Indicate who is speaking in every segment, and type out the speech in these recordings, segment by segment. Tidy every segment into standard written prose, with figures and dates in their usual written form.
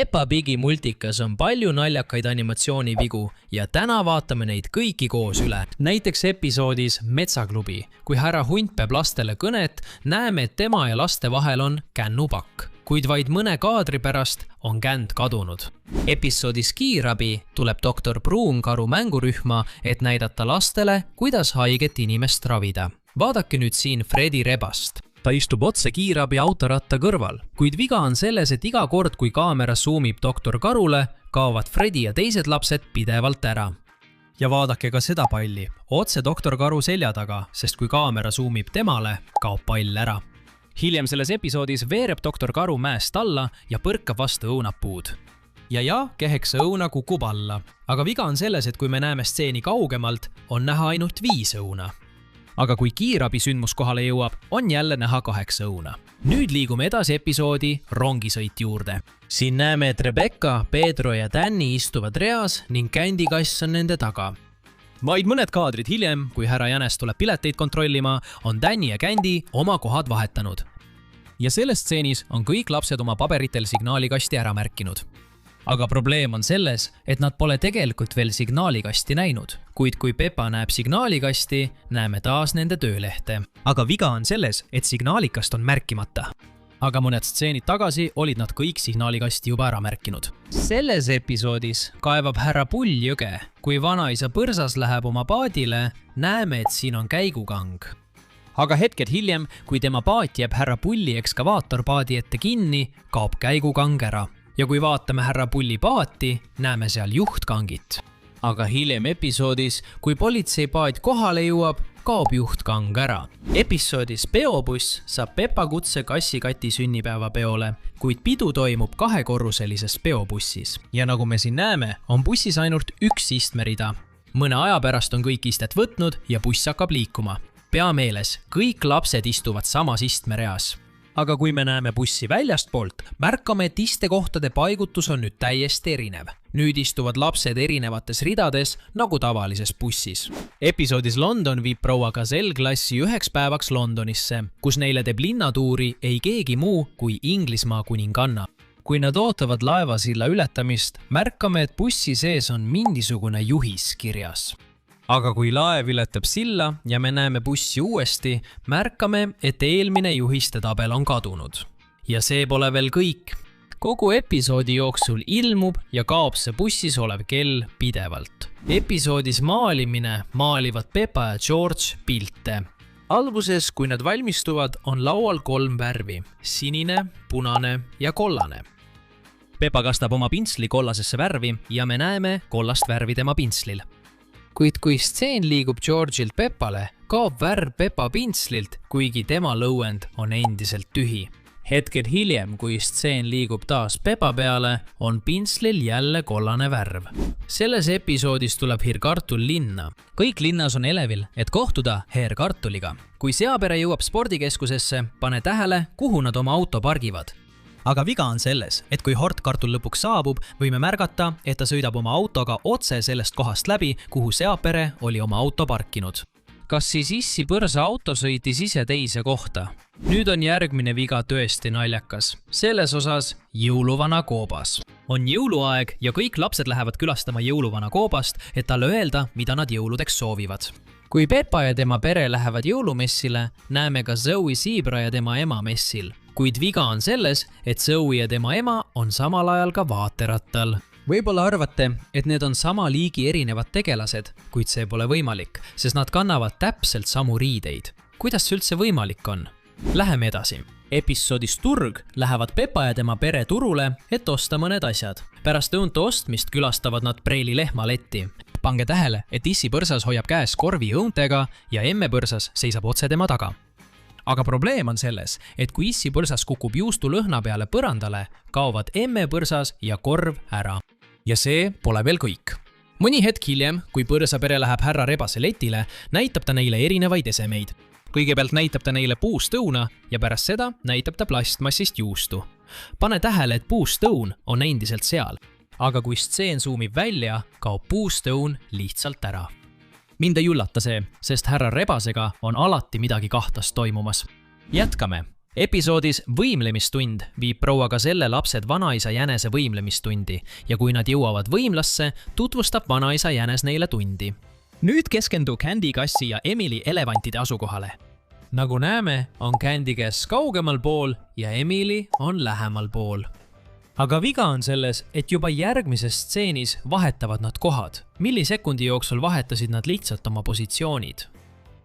Speaker 1: Peppa Pigi multikas on palju naljakaid animatsioonivigu ja täna vaatame neid kõiki koos üle. Näiteks episoodis Metsaklubi, kui härra Hunt peab lastele kõnet, näeme, et tema ja laste vahel on kännupakk, kuid vaid mõne kaadri pärast on känd kadunud. Episoodis Kiirabi tuleb doktor Pruunkaru mängurühma, et näidata lastele, kuidas haiget inimest ravida. Vaadake nüüd siin Fredi Rebast. Ta istub otse Kiirabi autoratta kõrval, kuid viga on selles, et iga kord, kui kaamera zoomib doktor Karule, kaovad Fredi ja teised lapsed pidevalt ära. Ja vaadake ka seda palli, otse doktor Karu selja taga, sest kui kaamera zoomib temale, kaob pall ära. Hiljem selles episoodis veereb doktor Karu mäest alla ja põrkab vastu õunapuud. Ja keheksa õuna kukub alla, aga viga on selles, et kui me näeme stseeni kaugemalt, on näha ainult 5 õuna. Aga kui Kiirabi sündmus kohale jõuab, on jälle näha 8 õuna. Nüüd liigume edasi episoodi Rongisõit juurde. Siin näeme, et Rebecca, Pedro ja Danny istuvad reas ning kändikass on nende taga. Vaid mõned kaadrid hiljem, kui härra Jänes tuleb pileteid kontrollima, on Danny ja Candy oma kohad vahetanud. Ja selles stseenis on kõik lapsed oma paberitel signaalikasti ära märkinud. Aga probleem on selles, et nad pole tegelikult veel signaalikasti näinud, kuid kui Peppa näeb signaalikasti, näeme taas nende töölehte. Aga viga on selles, et signaalikast on märkimata. Aga mõned stseenid tagasi olid nad kõik signaalikasti juba ära märkinud. Selles episoodis kaevab härra Pull jõge. Kui vanaisa Põrsas läheb oma paadile, näeme, et siin on käigukang. Aga hetked hiljem, kui tema paat jääb härra Pulli ekskavaatorpaadi ette kinni, kaob käigukang ära. Ja kui vaatame härra Pulli paati, näeme seal juhtkangit. Aga hiljem episoodis, kui politseipaat kohale jõuab, kaob juhtkang ära. Episoodis Peobuss saab Peppa kutse Kassi-Kati sünnipäevapeole, kuid pidu toimub 2-korruselises peobussis. Ja nagu me siin näeme, on bussis ainult 1 istmerida. Mõne aja pärast on kõik istet võtnud ja buss hakkab liikuma. Pea meeles, kõik lapsed istuvad samas istmereas. Aga kui me näeme bussi väljastpoolt, märkame, et istekohtade paigutus on nüüd täiesti erinev. Nüüd istuvad lapsed erinevates ridades, nagu tavalises bussis. Episoodis London viib proua Gazelle klassi 1 päevaks Londonisse, kus neile teeb linnatuuri ei keegi muu kui Inglismaa kuninganna. Kui nad ootavad laevasilla ületamist, märkame, et bussi sees on mingisugune juhis kirjas. Aga kui laev ületab silla ja me näeme bussi uuesti, märkame, et eelmine juhiste tabel on kadunud. Ja see pole veel kõik. Kogu episoodi jooksul ilmub ja kaob see bussis olev kell pidevalt. Episoodis maalimine maalivad Peppa ja George pilte. Alguses, kui nad valmistuvad, on laual 3 värvi. Sinine, punane ja kollane. Peppa kastab oma pintsli kollasesse värvi ja me näeme kollast värvi tema pintslil. Kuid kui stseen liigub Georgilt Peppale, kaob värv Peppa pintslilt, kuigi tema lõuend on endiselt tühi. Hetked hiljem, kui stseen liigub taas Peppa peale, on pintslil jälle kollane värv. Selles episoodis tuleb Heer Kartul linna. Kõik linnas on elevil, et kohtuda Heer Kartuliga. Kui seapere jõuab spordikeskusesse, pane tähele, kuhu nad oma auto pargivad. Aga viga on selles, et kui Hort Kartul lõpuks saabub, võime märgata, et ta sõidab oma autoga otse sellest kohast läbi, kuhu seapere oli oma auto parkinud. Kas siis Issi Põrsa auto sõitis ise teise kohta? Nüüd on järgmine viga tõesti naljakas. Selles osas jõuluvana koobas. On jõuluaeg ja kõik lapsed lähevad külastama jõuluvana koobast, et talle öelda, mida nad jõuludeks soovivad. Kui Peppa ja tema pere lähevad jõulumessile, näeme ka Zoe Zebra ja tema ema messil. Kuid viga on selles, et Zoe ja tema ema on samal ajal ka vaaterattal. Võib-olla arvate, et need on sama liigi erinevad tegelased, kuid see pole võimalik, sest nad kannavad täpselt samu riideid. Kuidas see üldse võimalik on? Läheme edasi. Episoodis Turg lähevad Peppa ja tema pere turule, et osta mõned asjad. Pärast õunte ostmist külastavad nad Preili lehmaletti. Pange tähele, et Issi Põrsas hoiab käes korvi õuntega ja emme Põrsas seisab otse tema taga. Aga probleem on selles, et kui Issi Põrsas kukub juustu lõhna peale põrandale, kaovad emme Põrsas ja korv ära. Ja see pole veel kõik. Mõni hetk hiljem, kui Põrsa pere läheb härra Rebase letile, näitab ta neile erinevaid esemeid. Kõigepealt näitab ta neile puust õuna ja pärast seda näitab ta plastmassist juustu. Pane tähele, et puust õun on endiselt seal. Aga kui stseen zoomib välja, kaob puust õun lihtsalt ära. Mind ei üllata see, sest härra Rebasega on alati midagi kahtlast toimumas. Jätkame. Episoodis Võimlemistund viib proua Gazelle lapsed vanaisa Jänese võimlemistundi ja kui nad jõuavad võimlasse, tutvustab vanaisa Jänes neile tundi. Nüüd keskendu Candy Kassi ja Emily elevantide asukohale. Nagu näeme, on Candy Kass kaugemal pool ja Emily on lähemal pool. Aga viga on selles, et juba järgmises stseenis vahetavad nad kohad. Millisekundi jooksul vahetasid nad lihtsalt oma positsioonid.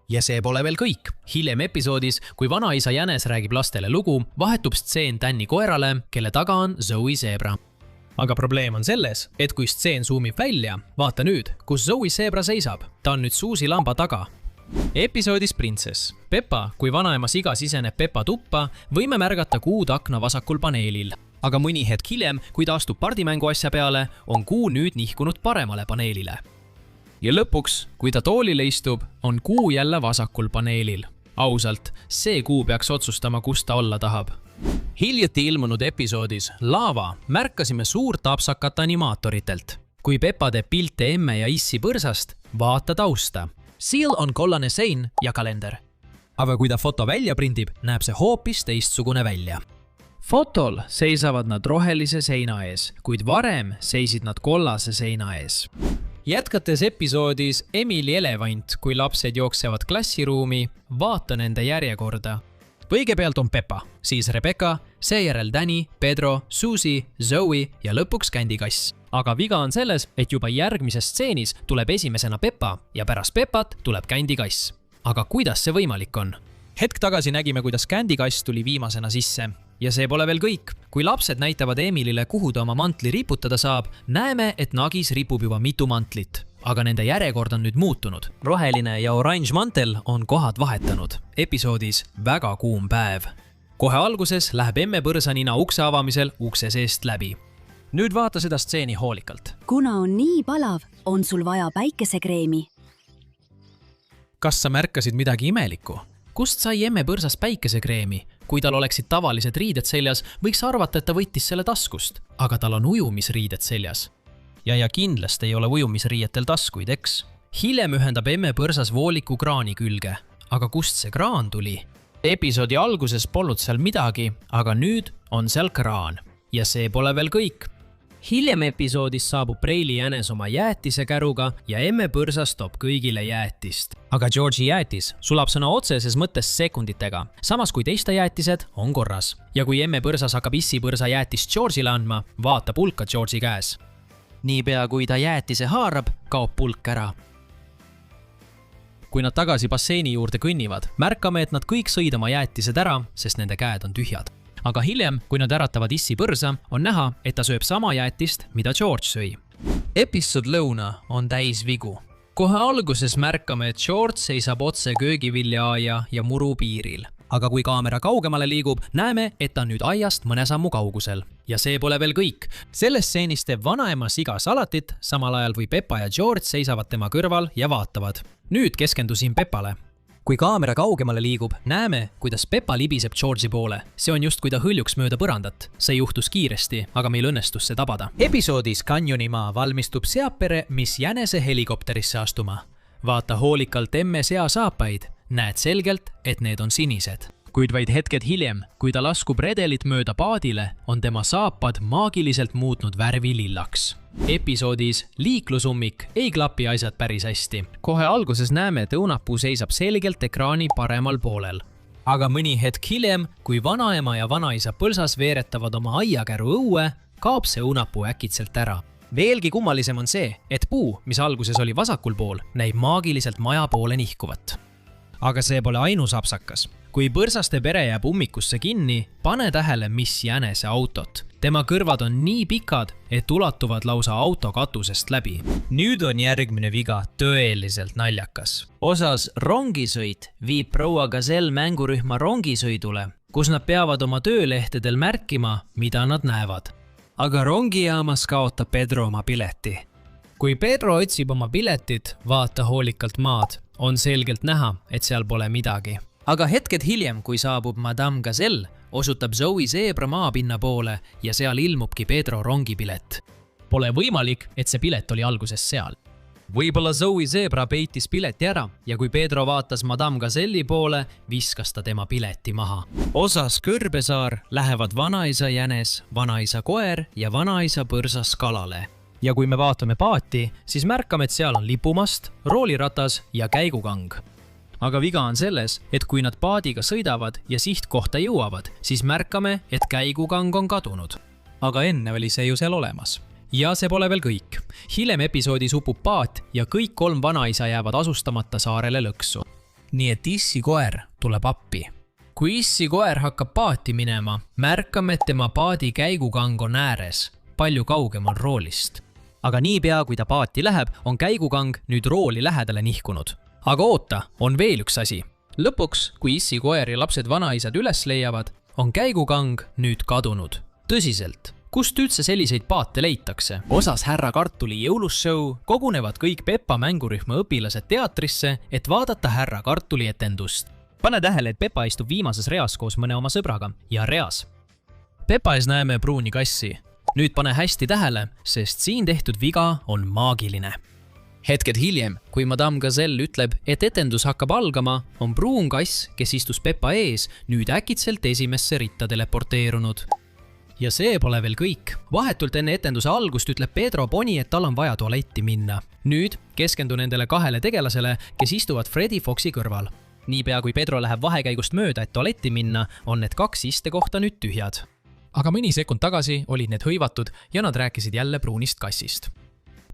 Speaker 1: Ja see pole veel kõik. Hiljem episoodis, kui vanaisa Jänes räägib lastele lugu, vahetub stseen Danny koerale, kelle taga on Zoe Zebra. Aga probleem on selles, et kui stseen zoomib välja, vaata nüüd, kus Zoe Zebra seisab. Ta on nüüd Susi lamba taga. Episoodis Princess. Peppa, kui vanaema siga siseneb Peppa tuppa, võime märgata kuud akna vasakul paneelil. Aga mõni hetk hiljem, kui ta astub pardimängu asja peale, on kuu nüüd nihkunud paremale paneelile. Ja lõpuks, kui ta toolile istub, on kuu jälle vasakul paneelil. Ausalt, see kuu peaks otsustama, kus ta olla tahab. Hiljati ilmunud episoodis Lava märkasime suurt apsakat animaatoritelt. Kui Peppa teeb pilte emme ja issi põrsast, vaata tausta. Seal on kollane sein ja kalender. Aga kui ta foto välja prindib, näeb see hoopis teistsugune välja. Fotol seisavad nad rohelise seina ees, kuid varem seisid nad kollase seina ees. Jätkates episoodis Emily elevant, kui lapsed jooksevad klassiruumi, vaata nende järjekorda. Kõigepealt on Peppa, siis Rebecca, seejärel Danny, Pedro, Susi, Zoe ja lõpuks Candy Kass. Aga viga on selles, et juba järgmises stseenis tuleb esimesena Peppa ja pärast Peppat tuleb Candy Kass. Aga kuidas see võimalik on? Hetk tagasi nägime, kuidas Candy Kass tuli viimasena sisse. Ja see pole veel kõik. Kui lapsed näitavad Emilile, kuhu ta oma mantli riputada saab, näeme, et nagis ripub juba mitu mantlit. Aga nende järjekord on nüüd muutunud. Roheline ja oranž mantel on kohad vahetanud. Episoodis Väga kuum päev. Kohe alguses läheb emme põrsanina ukse avamisel ukse seest läbi. Nüüd vaata seda stseeni hoolikalt.
Speaker 2: Kuna on nii palav, on sul vaja päikesekreemi.
Speaker 1: Kas sa märkasid midagi imelikku? Kust sai emme põrsas päikesekreemi? Kui tal oleksid tavalised riided seljas, võiks arvata, et ta võttis selle taskust, aga tal on ujumisriided seljas. Ja kindlasti ei ole ujumisriietel taskuid, eks? Hiljem ühendab emme põrsas vooliku kraani külge. Aga kust see kraan tuli? Episoodi alguses polnud seal midagi, aga nüüd on seal kraan. Ja see pole veel kõik. Hiljem episoodis saabub Preili Jänes oma jäätisekäruga ja emme põrsas toob kõigile jäätist. Aga George'i jäätis sulab sõna otseses mõttes sekunditega, samas kui teiste jäätised on korras. Ja kui emme põrsas hakkab issi põrsa jäätist George'ile andma, vaata pulka George'i käes. Niipea kui ta jäätise haarab, kaob pulk ära. Kui nad tagasi basseini juurde kõnnivad, märkame, et nad kõik sõid oma jäätised ära, sest nende käed on tühjad. Aga hiljem, kui nad äratavad issi põrsa, on näha, et ta sööb sama jäätist, mida George sõi. Episood lõuna on täis vigu. Kohe alguses märkame, et George seisab otse köögiviljaaia ja muru piiril. Aga kui kaamera kaugemale liigub, näeme, et ta on nüüd aiast mõne sammu kaugusel. Ja see pole veel kõik. Selles stseenis teeb vanaema siga salatit, samal ajal kui Peppa ja George seisavad tema kõrval ja vaatavad. Nüüd keskendusin Peppale. Kui kaamera kaugemale liigub, näeme, kuidas Peppa libiseb George'i poole. See on just, kui ta hõljuks mööda põrandat. See juhtus kiiresti, aga meil õnnestus see tabada. Episoodis Canyonimaa valmistub seapere, mis Jänese helikopterisse astuma. Vaata hoolikalt emme seasaapaid. Näed selgelt, et need on sinised. Kuid vaid hetked hiljem, kui ta laskub redelit mööda paadile, on tema saapad maagiliselt muutnud värvi lillaks. Episoodis Liiklusummik ei klapi asjad päris hästi. Kohe alguses näeme, et õunapuu seisab selgelt ekraani paremal poolel. Aga mõni hetk hiljem, kui vanaema ja vanaisa põlsas veeretavad oma aiakäru õue, kaob see õunapuu äkitselt ära. Veelgi kummalisem on see, et puu, mis alguses oli vasakul pool, näib maagiliselt maja poole nihkuvat. Aga see pole ainus apsakas. Kui põrsaste pere jääb ummikusse kinni, pane tähele, mis Jänese autot. Tema kõrvad on nii pikad, et ulatuvad lausa auto katusest läbi. Nüüd on järgmine viga tõeliselt naljakas. Osas rongisõit viib proua Gazelle mängurühma rongisõidule, kus nad peavad oma töölehtedel märkima, mida nad näevad. Aga rongijaamas kaotab Pedro oma pileti. Kui Pedro otsib oma piletit, vaata hoolikalt maad. On selgelt näha, et seal pole midagi. Aga hetked hiljem, kui saabub Madame Gazelle, osutab Zoe Zebra maapinna poole ja seal ilmubki Pedro rongipilet. Pole võimalik, et see pilet oli alguses seal. Võib-olla Zoe Zebra peitis pileti ära ja kui Pedro vaatas Madame Gazelli poole, viskas ta tema pileti maha. Osas Kõrbesaar lähevad vanaisa jänes, vanaisa koer ja vanaisa põrsas kalale. Ja kui me vaatame paati, siis märkame, et seal on lipumast, rooliratas ja käigukang. Aga viga on selles, et kui nad paadiga sõidavad ja sihtkohta jõuavad, siis märkame, et käigukang on kadunud.
Speaker 3: Aga enne oli see ju seal olemas.
Speaker 1: Ja see pole veel kõik. Hiljem episoodis upub paat ja kõik 3 vanaisa jäävad asustamata saarele lõksu. Nii et Issi koer tuleb appi. Kui Issi koer hakkab paati minema, märkame, et tema paadi käigukang on ääres, palju kaugemal roolist. Aga niipea, kui ta paati läheb, on käigukang nüüd rooli lähedale nihkunud. Aga oota, on veel üks asi. Lõpuks, kui Issi koer ja lapsed vanaisad üles leiavad, on käigukang nüüd kadunud. Tõsiselt. Kust üldse selliseid paate leitakse? Osas Härra Kartuli jõulusshow kogunevad kõik Peppa mängurühma õpilased teatrisse, et vaadata Härra Kartuli etendust. Pane tähele, et Peppa istub viimases reas koos mõne oma sõbraga ja reas. Peppa ees näeme pruuni kassi. Nüüd pane hästi tähele, sest siin tehtud viga on maagiline. Hetked hiljem, kui Madame Gazelle ütleb, et etendus hakkab algama, on pruun kass, kes istus Peppa ees, nüüd äkitselt esimesse ritta teleporteerunud. Ja see pole veel kõik. Vahetult enne etenduse algust ütleb Pedro Boni, et tal on vaja tualetti minna. Nüüd keskendu nendele 2 tegelasele, kes istuvad Freddy Foxi kõrval. Niipea kui Pedro läheb vahekäigust mööda, et tualetti minna, on need 2 istekohta nüüd tühjad. Aga mõni sekund tagasi olid need hõivatud ja nad rääkisid jälle pruunist kassist.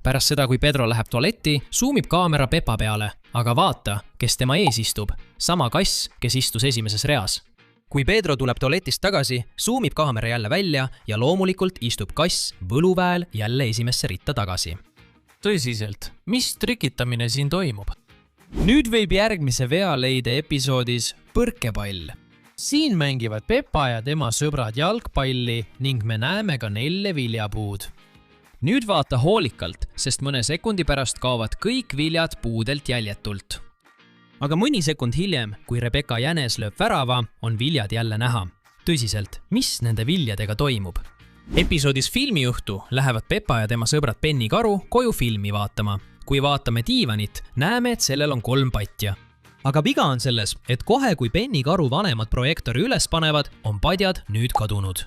Speaker 1: Pärast seda, kui Pedro läheb tualetti, zoomib kaamera Peppa peale. Aga vaata, kes tema ees istub. Sama kass, kes istus esimeses reas. Kui Pedro tuleb tualetist tagasi, zoomib kaamera jälle välja ja loomulikult istub kass võluväel jälle esimesse ritta tagasi. Tõsiselt, mis trikitamine siin toimub? Nüüd võib järgmise vea leida episoodis Põrkepall. Siin mängivad Peppa ja tema sõbrad jalgpalli ning me näeme ka 4 viljapuud. Nüüd vaata hoolikalt, sest mõne sekundi pärast kaovad kõik viljad puudelt jäljetult. Aga mõni sekund hiljem, kui Rebecca jänes lööb värava, on viljad jälle näha. Tõsiselt, mis nende viljadega toimub? Episoodis filmiõhtu lähevad Peppa ja tema sõbrad Penny Karu koju filmi vaatama. Kui vaatame diivanit, näeme, et sellel on 3 patja. Aga viga on selles, et kohe kui Penny Karu vanemad projektori üles panevad, on padjad nüüd kadunud.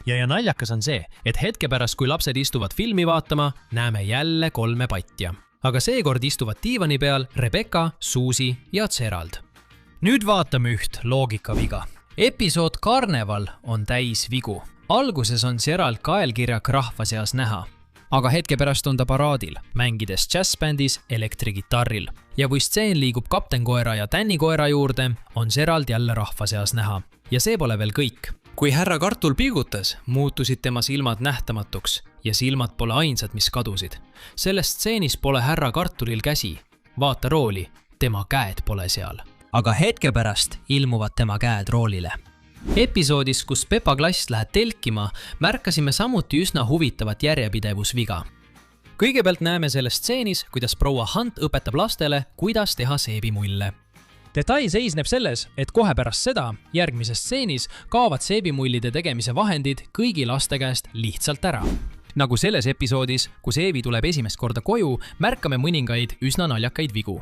Speaker 1: Ja naljakas on see, et hetke pärast, kui lapsed istuvad filmi vaatama, näeme jälle 3 patja. Aga seekord istuvad diivani peal Rebecca, Susi ja Gerald. Nüüd vaatame üht loogikaviga. Episood Karneval on täis vigu. Alguses on Gerald kaelkirjak rahva seas näha. Aga hetke pärast on ta paraadil, mängides jazzbändis elektrigitarril. Ja kui stseen liigub kaptenkoera ja tännikoera juurde, on Gerald jälle rahva seas näha. Ja see pole veel kõik. Kui Härra Kartul pilgutas, muutusid tema silmad nähtamatuks ja silmad pole ainsad, mis kadusid. Sellest stseenis pole Härra Kartulil käsi. Vaata rooli, tema käed pole seal. Aga hetke pärast ilmuvad tema käed roolile. Episoodis, kus Peppa klass läheb telkima, märkasime samuti üsna huvitavat järjepidevusviga. Kõigepealt näeme selles stseenis, kuidas proua Hunt õpetab lastele, kuidas teha seebimulle. Detail seisneb selles, et kohe pärast seda, järgmises stseenis, kaovad seebimullide tegemise vahendid kõigi laste käest lihtsalt ära. Nagu selles episoodis, kus Eevi tuleb esimest korda koju, märkame mõningaid üsna naljakaid vigu.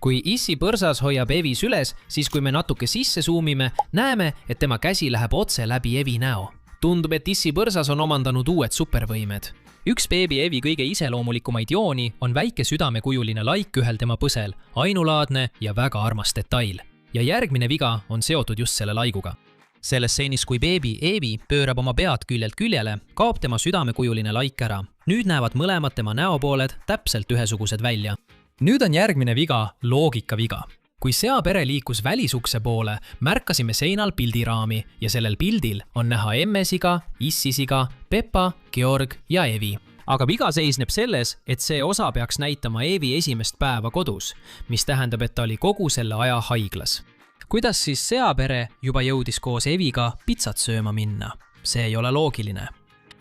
Speaker 1: Kui Issi põrsas hoiab Evi süles, siis kui me natuke sisse zoomime, näeme, et tema käsi läheb otse läbi Evi näo. Tundub, et Issi põrsas on omandanud uued supervõimed. Üks beebi Evi kõige iseloomulikumaid jooni on väike südamekujuline laik ühel tema põsel, ainulaadne ja väga armas detail. Ja järgmine viga on seotud just selle laiguga. Selles stseenis, kui beebi Evi pöörab oma pead küljelt küljele, kaob tema südamekujuline laik ära. Nüüd näevad mõlemad tema näopooled täpselt ühesugused välja. Nüüd on järgmine viga loogikaviga. Kui seapere liikus välisukse poole, märkasime seinal pildiraami ja sellel pildil on näha emmesiga, issisiga, Peppa, Georg ja Evi. Aga viga seisneb selles, et see osa peaks näitama Evi esimest päeva kodus, mis tähendab, et ta oli kogu selle aja haiglas. Kuidas siis seapere juba jõudis koos Eviga pitsat sööma minna? See ei ole loogiline.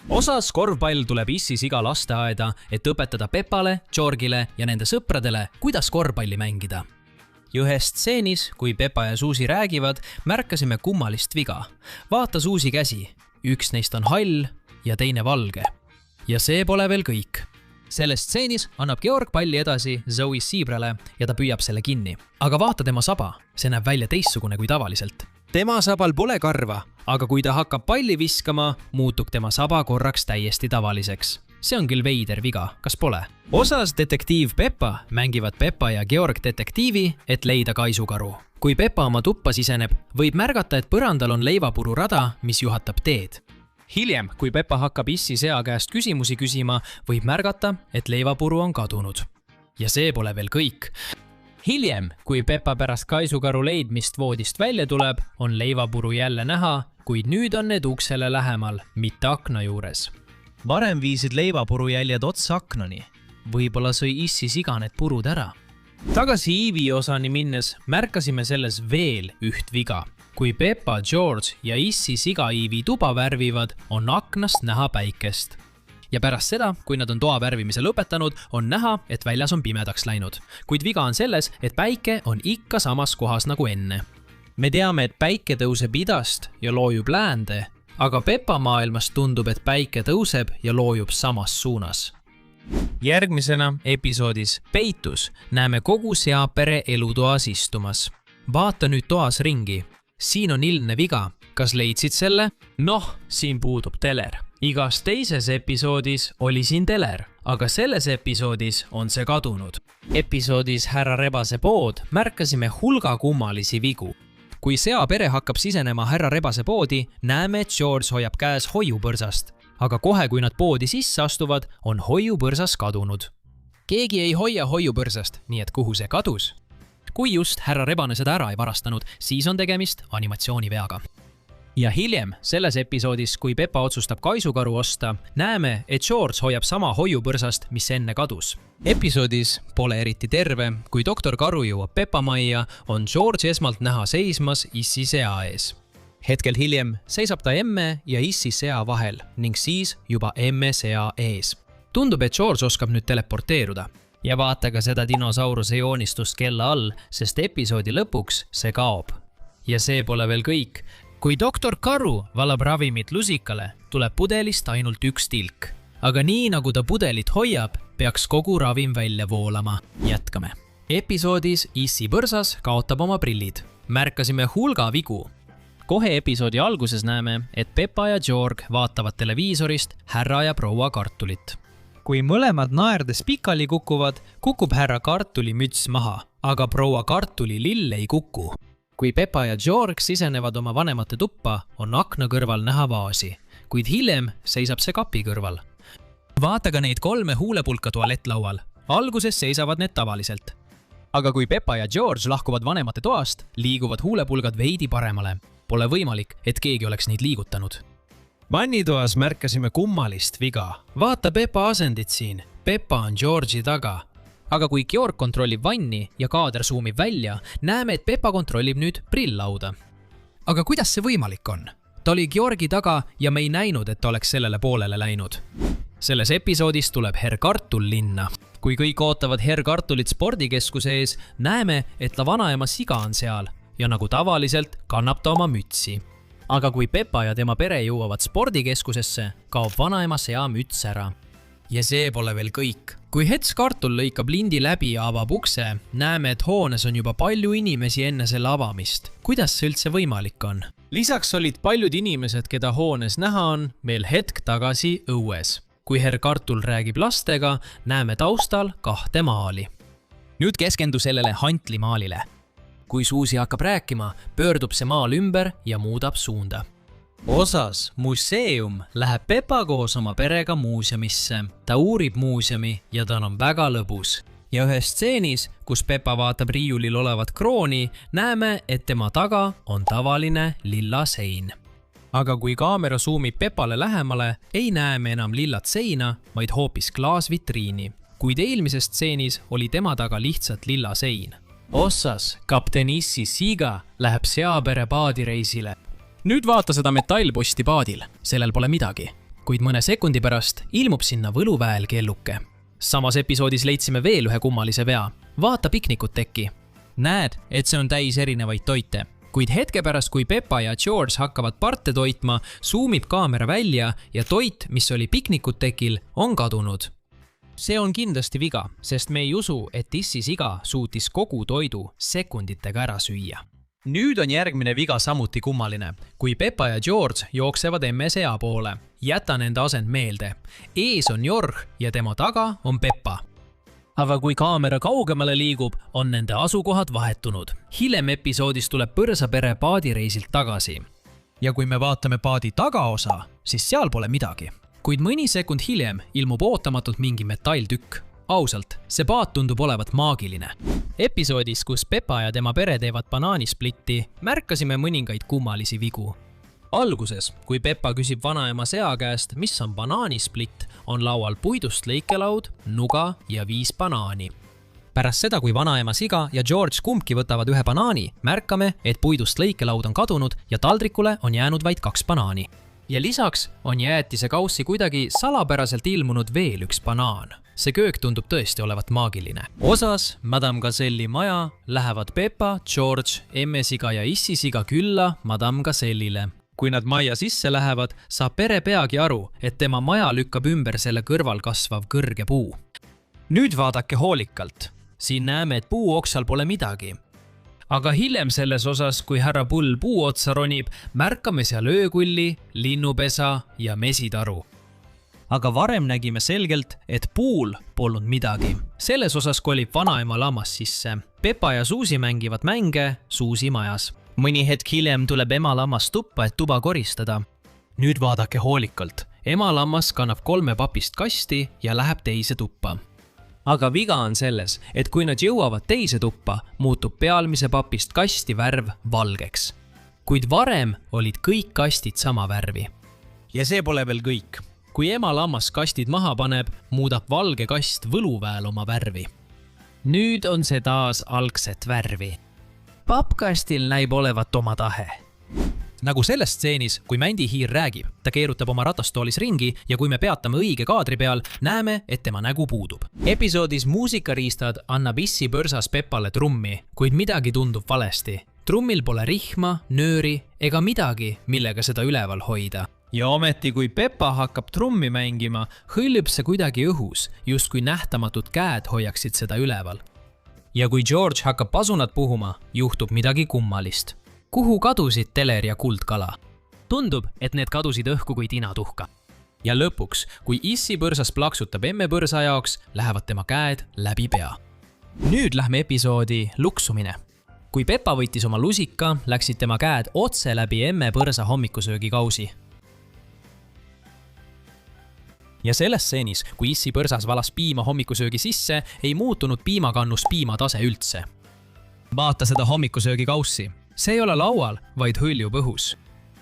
Speaker 1: Osas korvpall tuleb issisiga lasteaeda, et õpetada Peppale, Georgile ja nende sõpradele, kuidas korvpalli mängida. Ühes stseenis, kui Peppa ja Susi räägivad, märkasime kummalist viga. Vaata Susi käsi. Üks neist on hall ja teine valge. Ja see pole veel kõik. selles stseenis annab Georg palli edasi Zoe Zebrale ja ta püüab selle kinni. Aga vaata tema saba, see näeb välja teistsugune kui tavaliselt. Tema sabal pole karva, aga kui ta hakkab palli viskama, muutub tema saba korraks täiesti tavaliseks. See on küll veider viga, kas pole? Osas detektiiv Peppa mängivad Peppa ja Georg detektiivi, et leida kaisukaru. Kui Peppa oma tuppa siseneb, võib märgata, et põrandal on leivapuru rada, mis juhatab teed. Hiljem, kui Peppa hakkab Issi sea käest küsimusi küsima, võib märgata, et leivapuru on kadunud. Ja see pole veel kõik. Hiljem, kui Peppa pärast kaisukaru leidmist voodist välja tuleb, on leivapuru jälle näha, kuid nüüd on need uksele lähemal, mitte akna juures. Varem viisid leivapuru jäljed otsa aknani. Võib-olla sõi Issi siga need purud ära. Tagasi Eevi osani minnes märkasime selles veel üht viga. Kui Peppa, George ja Issi siga Eevi tuba värvivad, on aknast näha päikest. Ja pärast seda, kui nad on toa värvimise lõpetanud, on näha, et väljas on pimedaks läinud. Kuid viga on selles, et päike on ikka samas kohas nagu enne. Me teame, et päike tõuseb idast ja loojub läände, aga Peppa maailmas tundub, et päike tõuseb ja loojub samas suunas. Järgmisena episoodis Peitus näeme kogu seapere elutoas istumas. Vaata nüüd toas ringi. Siin on ilmne viga. Kas leidsid selle? Noh, siin puudub teler. Igas teises episoodis oli siin teler, aga selles episoodis on see kadunud. Episoodis Härra Rebase pood märkasime hulga kummalisi vigu. Kui seapere hakkab sisenema Härra Rebase poodi, näeme, et George hoiab käes hoiupõrsast. Aga kohe, kui nad poodi sisse astuvad, on hoiupõrsas kadunud. Keegi ei hoia hoiupõrsast, nii et kuhu see kadus? Kui just Härra Rebane seda ära ei varastanud, siis on tegemist animatsiooniveaga. Ja hiljem, selles episoodis, kui Peppa otsustab kaisukaru osta, näeme, et George hoiab sama hoiupõrsast, mis enne kadus. Episoodis pole eriti terve, kui doktor Karu jõuab Peppa majja, on George esmalt näha seismas Issi sea ees. Hetkel hiljem seisab ta emme ja Issi sea vahel ning siis juba emme sea ees. Tundub, et George oskab nüüd teleporteeruda. Ja vaata ka seda dinosauruse joonistust kella all, sest episoodi lõpuks see kaob. Ja see pole veel kõik. Kui doktor Karu valab ravimit lusikale, tuleb pudelist ainult üks tilk. Aga nii nagu ta pudelit hoiab, peaks kogu ravim välja voolama. Jätkame. Episoodis Issi põrsas kaotab oma prillid. Märkasime hulga vigu. Kohe episoodi alguses näeme, et Peppa ja Georg vaatavad televiisorist Härra ja proua Kartulit. Kui mõlemad naerdes pikali kukuvad, kukub Härra Kartuli müts maha, aga proua Kartuli lill ei kuku. Kui Peppa ja Georg sisenevad oma vanemate tuppa, on akna kõrval näha vaasi, kuid hiljem seisab see kapi kõrval. Vaata ka neid 3 huulepulka tualettlaual. Alguses seisavad need tavaliselt. Aga kui Peppa ja George lahkuvad vanemate toast, liiguvad huulepulgad veidi paremale. Pole võimalik, et keegi oleks neid liigutanud. Vannitoas märkasime kummalist viga. Vaata Peppa asendit siin. Peppa on George'i taga. Aga kui Georg kontrollib vanni ja kaader suumib välja, näeme, et Peppa kontrollib nüüd prilllauda. Aga kuidas see võimalik on? Ta oli Georgi taga ja me ei näinud, et ta oleks sellele poolele läinud. Selles episoodis tuleb Herr Kartul linna. Kui kõik ootavad Herr Kartulit spordikeskuse ees, näeme, et ta vanaema siga on seal ja nagu tavaliselt kannab ta oma mütsi. Aga kui Peppa ja tema pere jõuavad spordikeskusesse, kaob vanaema sea müts ära. Ja see pole veel kõik. Kui Hets Kartul lõikab lindi läbi ja avab ukse, näeme, et hoones on juba palju inimesi enne selle avamist. Kuidas see üldse võimalik on? Lisaks olid paljud inimesed, keda hoones näha on, veel hetk tagasi õues. Kui Herr Kartul räägib lastega, näeme taustal 2 maali. Nüüd keskendu sellele hantlimaalile. Kui Suusi hakkab rääkima, pöördub see maal ümber ja muudab suunda. Osas museum läheb Peppa koos oma perega muuseumisse. Ta uurib muuseumi ja tal on väga lõbus. Ja ühes stseenis, kus Peppa vaatab riiulil olevat krooni, näeme, et tema taga on tavaline lilla sein. Aga kui kaamera suumib Peppale lähemale, ei näe me enam lillat seina, vaid hoopis klaasvitriini. Kuid eelmises stseenis oli tema taga lihtsalt lilla sein. Ossas kapten Issi siga läheb seapere paadireisile. Nüüd vaata seda metallposti paadil, sellel pole midagi. Kuid mõne sekundi pärast ilmub sinna võluväel kelluke. Samas episoodis leidsime veel ühe kummalise vea. Vaata piknikut tekki. Näed, et see on täis erinevaid toite. Kuid hetke pärast, kui Peppa ja George hakkavad parte toitma, suumib kaamera välja ja toit, mis oli piknikut tekil, on kadunud. see on kindlasti viga, sest me ei usu, et Issi siga suutis kogu toidu sekunditega ära süüa. Nüüd on järgmine viga samuti kummaline. Kui Peppa ja George jooksevad emme sea poole, jäta nende asend meelde. Ees on Jorg ja tema taga on Peppa. Aga kui kaamera kaugemale liigub, on nende asukohad vahetunud. Hiljem episoodis tuleb põrsapere paadireisilt tagasi. Ja kui me vaatame paadi tagaosa, siis seal pole midagi. Kuid mõni sekund hiljem ilmub ootamatult mingi metalltükk. Ausalt, see paat tundub olevat maagiline. Episoodis, kus Peppa ja tema pere teevad banaanisplitti, märkasime mõningaid kummalisi vigu. Alguses, kui Peppa küsib vanaema sea käest, mis on banaanisplitt, on laual puidust lõikelaud, nuga ja 5 banaani. Pärast seda, kui vanaema siga ja George kumbki võtavad ühe banaani, märkame, et puidust lõikelaud on kadunud ja taldrikule on jäänud vaid 2 banaani. Ja lisaks on jäätise kaussi kuidagi salapäraselt ilmunud veel üks banaan. See köök tundub tõesti olevat maagiline. Osas Madame Gazelli maja lähevad Peppa, George, emmesiga ja issisiga külla Madame Gazellile. Kui nad majja sisse lähevad, saab pere peagi aru, et tema maja lükkab ümber selle kõrval kasvav kõrge puu. Nüüd vaadake hoolikalt. Siin näeme, et puu oksal pole midagi. Aga hiljem selles osas, kui härra Pull puu otsa ronib, märkame seal öökulli, linnupesa ja mesitaru. Aga varem nägime selgelt, et puul polnud midagi. Selles osas kolib vanaema lammas sisse. Peppa ja Suusi mängivad mänge Suusi majas. Mõni hetk hiljem tuleb ema lammas tuppa, et tuba koristada. Nüüd vaadake hoolikalt. Ema lammas kannab 3 papist kasti ja läheb teise tuppa. Aga viga on selles, et kui nad jõuavad teise tuppa, muutub pealmise papist kasti värv valgeks. Kuid varem olid kõik kastid sama värvi. Ja see pole veel kõik. Kui ema lammas kastid maha paneb, muudab valge kast võluväel oma värvi. Nüüd on see taas algset värvi. Pappkastil näib olevat oma tahe. Nagu selles stseenis, kui Mändi hiir räägib, ta keerutab oma ratastoolis ringi ja kui me peatame õige kaadri peal, näeme, et tema nägu puudub. Episoodis Muusikariistad annab Issi põrsas Peppale trummi, kuid midagi tundub valesti. Trummil pole rihma, nööri ega midagi, millega seda üleval hoida. Ja ometi, kui Peppa hakkab trummi mängima, hõljub see kuidagi õhus, just kui nähtamatud käed hoiaksid seda üleval. Ja kui George hakkab pasunat puhuma, juhtub midagi kummalist. Kuhu kadusid teler ja kuldkala? Tundub, et need kadusid õhku kui tinatuhka. Ja lõpuks, kui Issi põrsas plaksutab emme põrsa jaoks, lähevad tema käed läbi pea. Nüüd lähme episoodi luksumine. Kui Peppa võttis oma lusika, läksid tema käed otse läbi emme põrsa hommikusöögi kausi. Ja selles stseenis, kui Issi põrsas valas piima hommikusöögi sisse, ei muutunud piimakannus piimatase üldse. Vaata seda hommikusöögi kaussi. See ei ole laual, vaid hõljub õhus.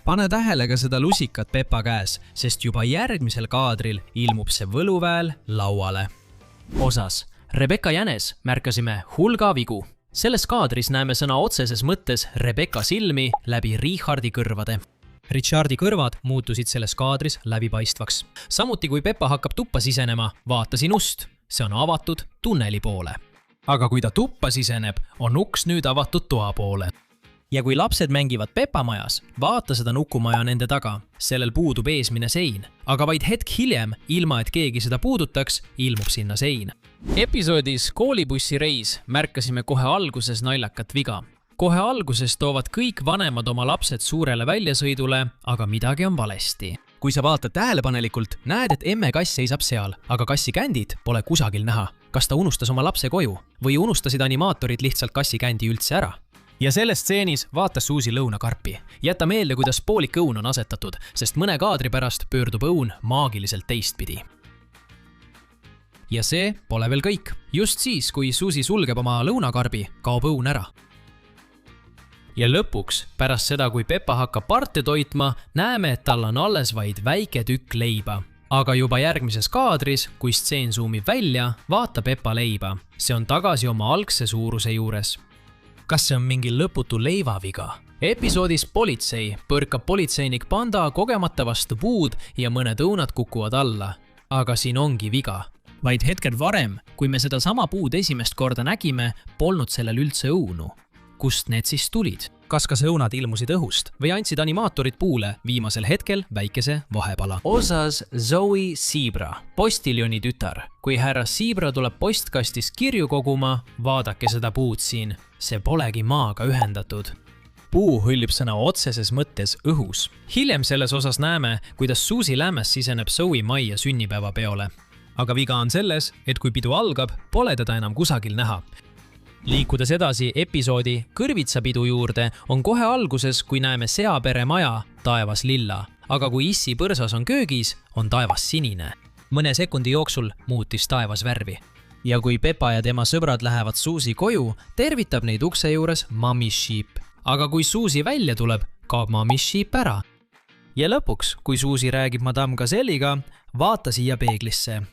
Speaker 1: Pane tähele ka seda lusikat Peppa käes, sest juba järgmisel kaadril ilmub see võluväel lauale. Osas Rebecca Jänes märkasime hulga vigu. Selles kaadris näeme sõna otseses mõttes Rebecca silmi läbi Richardi kõrvade. Richardi kõrvad muutusid selles kaadris läbipaistvaks. Samuti kui Peppa hakkab tuppa sisenema, vaatasin ust. See on avatud tunneli poole. Aga kui ta tuppa siseneb, on uks nüüd avatud toa poole. Ja kui lapsed mängivad Peppa majas, vaata seda nukumaja nende taga. Sellel puudub eesmine sein, aga vaid hetk hiljem, ilma et keegi seda puudutaks, ilmub sinna sein. Episoodis koolibussireis märkasime kohe alguses naljakat viga. Kohe alguses toovad kõik vanemad oma lapsed suurele väljasõidule, aga midagi on valesti. Kui sa vaatad tähelepanelikult, näed, et emme kass seisab seal, aga kassi kändid pole kusagil näha. Kas ta unustas oma lapse koju või unustasid animaatorid lihtsalt kassi kändi üldse ära? Ja selles stseenis vaatas Suusi lõunakarpi. Jäta meelde, kuidas poolik õun on asetatud, sest mõne kaadri pärast pöördub õun maagiliselt teistpidi. Ja see pole veel kõik. Just siis, kui Suusi sulgeb oma lõunakarbi, kaob õun ära. Ja lõpuks, pärast seda, kui Peppa hakkab parte toitma, näeme, et tal on alles vaid väike tükk leiba. Aga juba järgmises kaadris, kui stseen zoomib välja, vaata Peppa leiba. See on tagasi oma algse suuruse juures. Kas see on mingi lõputu leivaviga? Episoodis Politsei põrkab politseinik Panda kogemata vastu puud ja mõned õunad kukuvad alla. Aga siin ongi viga. Vaid hetkel varem, kui me seda sama puud esimest korda nägime, polnud sellel üldse õunu. Kust need siis tulid? Kas ka õunad ilmusid õhust või andsid animaatorid puule viimasel hetkel väikese vahepala. Osas Zoe Zebra, postiljoni tütar. Kui härra Zebra tuleb postkastist kirju koguma, vaadake seda puud siin. See polegi maaga ühendatud. Puu hõljub sõna otseses mõttes õhus. Hiljem selles osas näeme, kuidas Susie Lämmes siseneb Zoe majja sünnipäevapeole. Aga viga on selles, et kui pidu algab, pole teda enam kusagil näha. Liikudes edasi episoodi Kõrvitsapidu juurde, on kohe alguses, kui näeme seapere maja, taevas lilla. Aga kui issi põrsas on köögis, on taevas sinine. Mõne sekundi jooksul muutis taevas värvi. Ja kui Pepa ja tema sõbrad lähevad Susie koju, tervitab neid ukse juures Mummy Sheep. Aga kui Susie välja tuleb, kaob Mummy Sheep ära. Ja lõpuks, kui Susie räägib Madame Gazelle'iga, vaata siia peeglisse.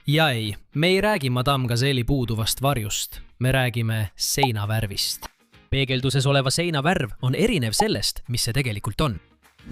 Speaker 1: Ja ei, me ei räägi Madame Gazelle'i puuduvast varjust. Me räägime seinavärvist. Peegelduses oleva seinavärv on erinev sellest, mis see tegelikult on.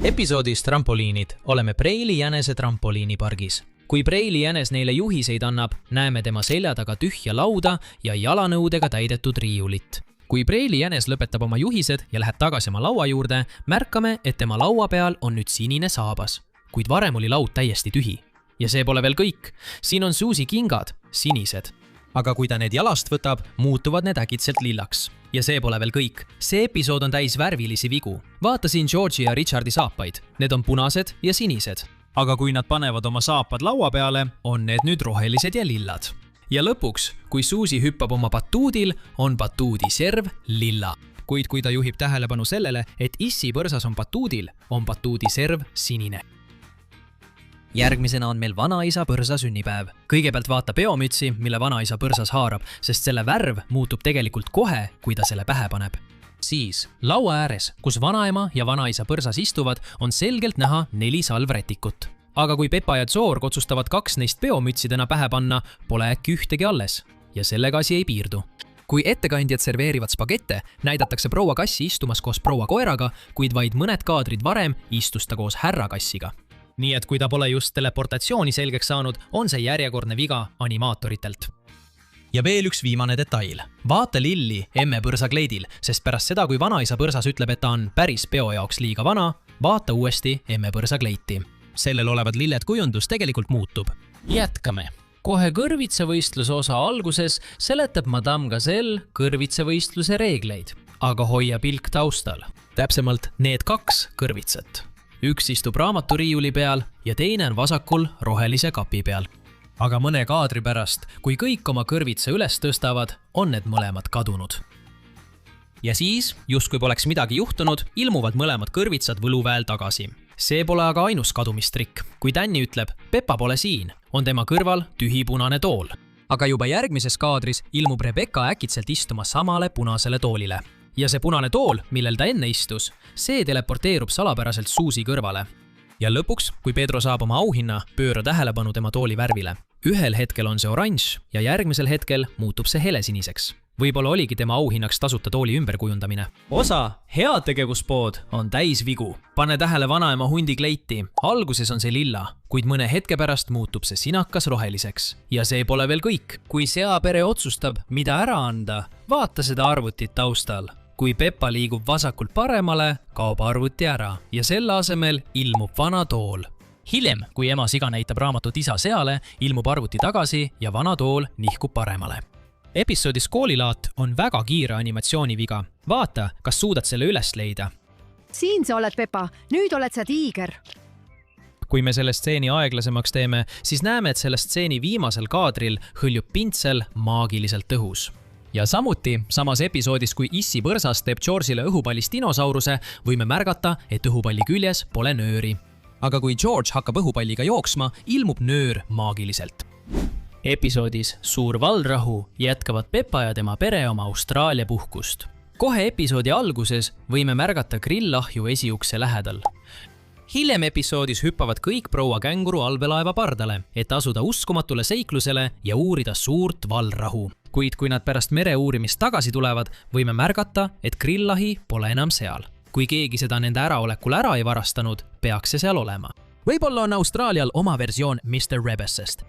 Speaker 1: Episoodis trampoliinid oleme Preili jänese trampoliinipargis. Kui Preili jänes neile juhiseid annab, näeme tema selja taga tühja lauda ja jalanõudega täidetud riiulit. Kui Preili jänes lõpetab oma juhised ja läheb tagasi oma laua juurde, märkame, et tema laua peal on nüüd sinine saabas. Kuid varem oli laud täiesti tühi. Ja see pole veel kõik. Siin on Susie kingad, sinised. Aga kui ta need jalast võtab, muutuvad need äkitselt lillaks. Ja see pole veel kõik. See episood on täis värvilisi vigu. Vaata siin George'i ja Richardi saapaid. Need on punased ja sinised. Aga kui nad panevad oma saapad laua peale, on need nüüd rohelised ja lillad. Ja lõpuks, kui Susie hüppab oma batuudil, on batuudi serv lilla. Kuid kui ta juhib tähelepanu sellele, et issi põrsas on batuudil, on batuudi serv sinine. Järgmisena on meil vanaisa põrsa sünnipäev. Kõigepealt vaata peomütsi, mille vanaisa põrsas haarab, sest selle värv muutub tegelikult kohe, kui ta selle pähe paneb. Siis, laua ääres, kus vanaema ja vanaisa põrsas istuvad, on selgelt näha 4 salvrätikut. Aga kui Pepa ja Zorg otsustavad 2 neist peomütsidena pähe panna, pole äkki ühtegi alles. Ja sellega asi ei piirdu. Kui ettekandjad serveerivad spagette, näidatakse proua kassi istumas koos proua koeraga, kuid vaid mõned kaadrid varem istus ta koos härra kassiga. Nii et kui ta pole just teleportatsiooni selgeks saanud, on see järjekordne viga animaatoritelt. Ja veel üks viimane detail. Vaata lilli emme põrsa kleidil, sest pärast seda, kui vanaisa põrsas ütleb, et ta on päris peo jaoks liiga vana, vaata uuesti emme põrsa kleiti. Sellel olevad lilled kujundus tegelikult muutub. Jätkame. Kohe kõrvitsavõistluse osa alguses seletab Madame Gazelle kõrvitsavõistluse reegleid, aga hoia pilk taustal. Täpsemalt need 2 kõrvitsat. Üks istub raamaturiiuli peal ja teine on vasakul rohelise kapi peal. Aga mõne kaadri pärast, kui kõik oma kõrvitsa üles tõstavad, on need mõlemad kadunud. Ja siis, just kui poleks midagi juhtunud, ilmuvad mõlemad kõrvitsad võluväel tagasi. See pole aga ainus kadumistrikk. Kui Danny ütleb, Pepa pole siin, on tema kõrval tühi punane tool. Aga juba järgmises kaadris ilmub Rebecca äkitselt istuma samale punasele toolile. Ja see punane tool, millel ta enne istus, see teleporteerub salapäraselt Susie kõrvale. Ja lõpuks, kui Pedro saab oma auhinna, pööra tähelepanu tema tooli värvile. Ühel hetkel on see oranž ja järgmisel hetkel muutub see helesiniseks. Võib-olla oligi tema auhinnaks tasuta tooli ümberkujundamine. Osa heategevuspood on täis vigu. Pane tähele vanaema hundi kleiti. Alguses on see lilla, kuid mõne hetke pärast muutub see sinakas roheliseks. Ja see pole veel kõik. Kui seapere otsustab, mida ära anda, vaata seda arvutit taustal. Kui Pepa liigub vasakult paremale, kaob arvuti ära ja selle asemel ilmub vana tool. Hiljem, kui ema siga näitab raamatut isa seale, ilmub arvuti tagasi ja vana tool nihkub paremale. Episoodis koolilaat on väga kiire animatsiooniviga. Vaata, kas suudad selle üles leida.
Speaker 4: Siin sa oled, Pepa. Nüüd oled sa tiiger.
Speaker 1: Kui me selle stseeni aeglasemaks teeme, siis näeme, et selle stseeni viimasel kaadril hõljub pintsel maagiliselt õhus. Ja samuti, samas episoodis, kui issi põrsas teeb George'ile õhupallist dinosauruse, võime märgata, et õhupalli küljes pole nööri. Aga kui George hakkab õhupalliga jooksma, ilmub nöör maagiliselt. Episoodis Suur valrahu jätkavad Pepa ja tema pere oma Austraalia puhkust. Kohe episoodi alguses võime märgata grillahju esiukse lähedal. Hiljem episoodis hüppavad kõik proua känguru allveelaeva pardale, et asuda uskumatule seiklusele ja uurida suurt valrahu. Kuid kui nad pärast mere uurimist tagasi tulevad, võime märgata, et grillahi pole enam seal. Kui keegi seda nende äraolekul ära ei varastanud, peaks see seal olema. Võib-olla on Austraalial oma versioon Mr. Rebessest.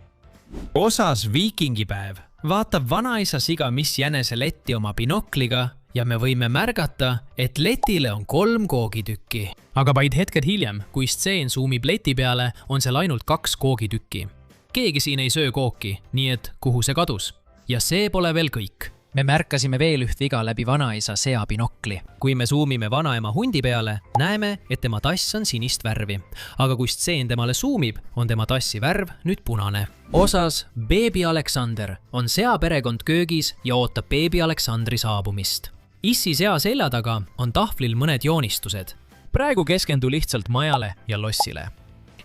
Speaker 1: Osas viikingipäev vaatab vanaisa siga Miss Jänese letti oma binokliga ja me võime märgata, et letile on 3 koogitükki. aga vaid hetked hiljem, kui stseen suumib leti peale, on seal ainult 2 koogitükki. Keegi siin ei söö kooki, nii et kuhu see kadus? Ja see pole veel kõik.
Speaker 3: Me märkasime veel üht viga läbi vanaisa seabinokli.
Speaker 1: Kui me zoomime vanaema hundi peale, näeme, et tema tass on sinist värvi. Aga kui stseen temale zoomib, on tema tassi värv nüüd punane. Osas beebi Aleksander on seaperekond köögis ja ootab beebi Aleksandri saabumist. Issi sea selja taga on tahvlil mõned joonistused. Praegu keskendu lihtsalt majale ja lossile.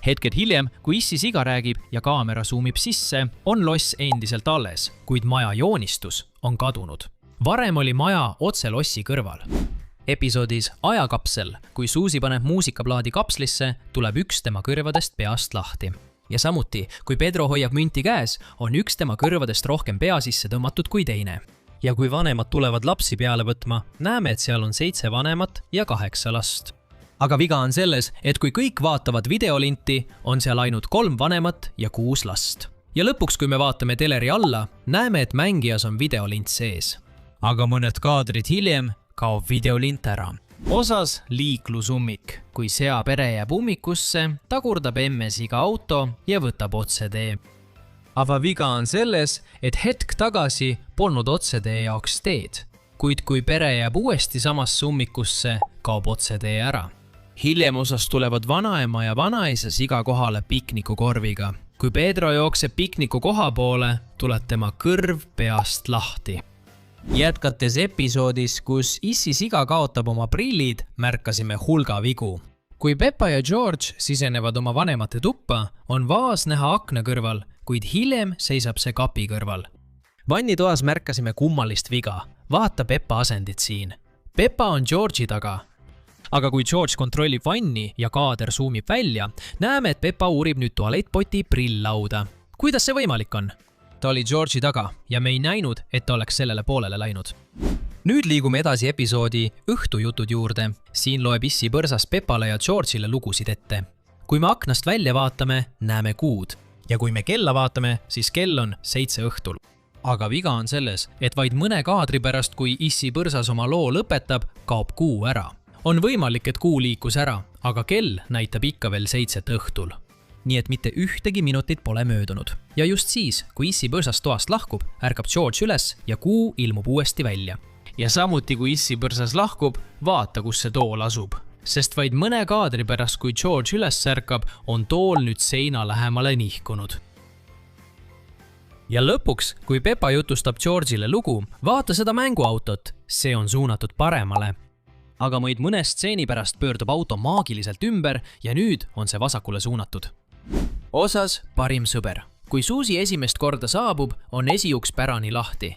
Speaker 1: Hetked hiljem, kui Issi siga räägib ja kaamera zoomib sisse, on loss endiselt alles, kuid maja joonistus on kadunud. Varem oli maja otse lossi kõrval. Episoodis Ajakapsel, kui Suusi paneb muusikaplaadi kapslisse, tuleb üks tema kõrvadest peast lahti. Ja samuti, kui Pedro hoiab münti käes, on üks tema kõrvadest rohkem pea sisse tõmmatud kui teine. Ja kui vanemad tulevad lapsi peale võtma, näeme, et seal on 7 vanemat ja 8 last. Aga viga on selles, et kui kõik vaatavad videolinti, on seal ainult 3 vanemat ja 6 last. Ja lõpuks, kui me vaatame teleri alla, näeme, et mängijas on videolint sees. Aga mõned kaadrid hiljem kaob videolint ära. Osas liiklusummik. Kui sea pere jääb ummikusse, tagurdab emme siga auto ja võtab otsetee. Aga viga on selles, et hetk tagasi polnud otsetee jaoks teed. Kuid kui pere jääb uuesti samasse ummikusse, kaob otsetee ära. Hiljem osas tulevad vanaema ja vanaisa siga kohale piknikukorviga. Kui Pedro jookseb pikniku koha poole, tuleb tema kõrv peast lahti. Jätkates episoodis, kus Issi siga kaotab oma prillid, märkasime hulga vigu. Kui Peppa ja George sisenevad oma vanemate tuppa, on vaas näha akna kõrval, kuid hiljem seisab see kapi kõrval. Vannitoas märkasime kummalist viga. Vaata Peppa asendit siin. Peppa on George'i taga. Aga kui George kontrollib vanni ja kaader zoomib välja, näeme, et Peppa uurib nüüd tualettpoti prilllauda. Kuidas see võimalik on? Ta oli George'i taga ja me ei näinud, et ta oleks sellele poolele läinud. Nüüd liigume edasi episoodi õhtujutud juurde. Siin loeb Issi põrsas Peppale ja George'ile lugusid ette. Kui me aknast välja vaatame, näeme kuud. Ja kui me kella vaatame, siis kell on 7 õhtul. Aga viga on selles, et vaid mõne kaadri pärast, kui Issi põrsas oma loo lõpetab, kaob kuu ära. On võimalik, et kuu liikus ära, aga kell näitab ikka veel 7 õhtul. Nii et mitte ühtegi minutit pole möödunud. Ja just siis, kui Issi põrsast toast lahkub, ärkab George üles ja kuu ilmub uuesti välja. Ja samuti, kui Issi põrsas lahkub, vaata, kus see tool asub. Sest vaid mõne kaadri pärast, kui George üles ärkab, on tool nüüd seina lähemale nihkunud. Ja lõpuks, kui Peppa jutustab George'ile lugu, vaata seda mänguautot, see on suunatud paremale. Aga mõid mõne stseeni pärast pöördub auto maagiliselt ümber ja nüüd on see vasakule suunatud. Osas parim sõber. Kui Suusi esimest korda saabub, on esiuks pärani lahti.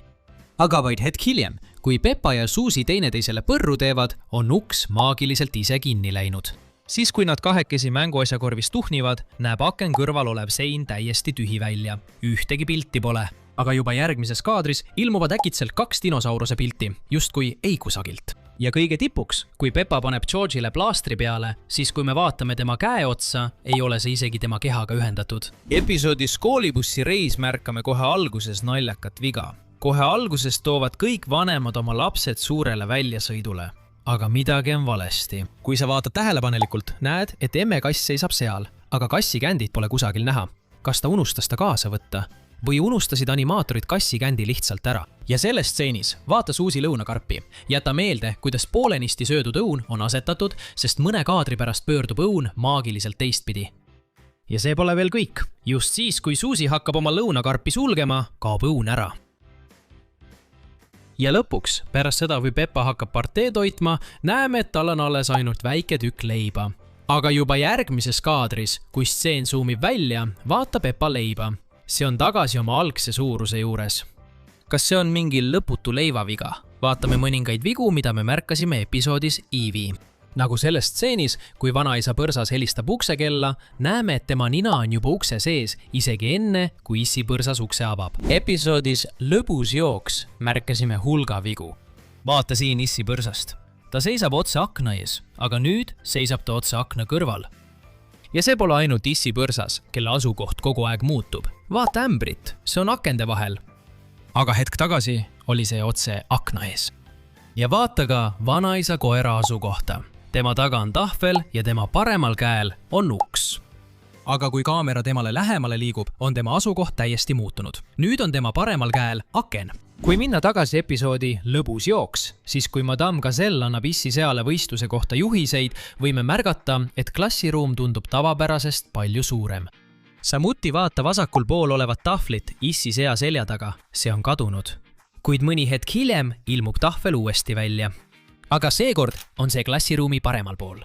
Speaker 1: Aga vaid hetk hiljem, kui Peppa ja Suusi teineteisele põrru teevad, on uks maagiliselt ise kinni läinud. Siis kui nad kahekesi mänguasjakorvis tuhnivad, näeb aken kõrval olev sein täiesti tühi välja. Ühtegi pilti pole. Aga juba järgmises kaadris ilmuvad äkitselt 2 dinosauruse pilti, justkui ei kusagilt. Ja kõige tipuks, kui Peppa paneb George'ile plaastri peale, siis kui me vaatame tema käe otsa, ei ole see isegi tema kehaga ühendatud. Episoodis koolibussi reis märkame kohe alguses naljakat viga. Kohe alguses toovad kõik vanemad oma lapsed suurele väljasõidule. Aga midagi on valesti. Kui sa vaatad tähelepanelikult, näed, et emme kass seisab seal, aga kassi kändid pole kusagil näha. Kas ta unustas ta kaasa võtta? Või unustasid animaatorid kassi kändi lihtsalt ära? Ja selles stseenis vaata Suusi lõunakarpi. Jäta meelde, kuidas poolenisti söödud õun on asetatud, sest mõne kaadri pärast pöördub õun maagiliselt teistpidi. Ja see pole veel kõik. Just siis, kui Suusi hakkab oma lõunakarpi sulgema, kaob õun ära. Ja lõpuks, pärast seda, kui Peppa hakkab partee toitma, näeme, et tal on alles ainult väike tükk leiba. Aga juba järgmises kaadris, kui stseen zoomib välja, vaata Peppa leiba. See on tagasi oma algse suuruse juures. Kas see on mingi lõputu leivaviga? Vaatame mõningaid vigu, mida me märkasime episoodis Eevee. Nagu selles stseenis, kui vanaisa põrsas helistab uksekella, näeme, et tema nina on juba ukse sees, isegi enne, kui Issi põrsas ukse avab. Episoodis Lõbus jooks märkasime hulga vigu. Vaata siin Issi põrsast. Ta seisab otse akna ees, aga nüüd seisab ta otse akna kõrval. Ja see pole ainult Issi põrsas, kelle asukoht kogu aeg muutub. Vaata ämbrit, see on akende vahel. Aga hetk tagasi oli see otse akna ees. ja vaata ka vanaisa koera asukohta. Tema taga on tahvel ja tema paremal käel on uks. Aga kui kaamera temale lähemale liigub, on tema asukoht täiesti muutunud. Nüüd on tema paremal käel aken. Kui minna tagasi episoodi Lõbus jooks, siis kui Madame Gazelle annab issiseale võistluse kohta juhiseid, võime märgata, et klassiruum tundub tavapärasest palju suurem. Samuti vaata vasakul pool olevat tahvlit issisea selja taga, see on kadunud. Kuid mõni hetk hiljem ilmub tahvel uuesti välja. Aga seekord on see klassiruumi paremal pool.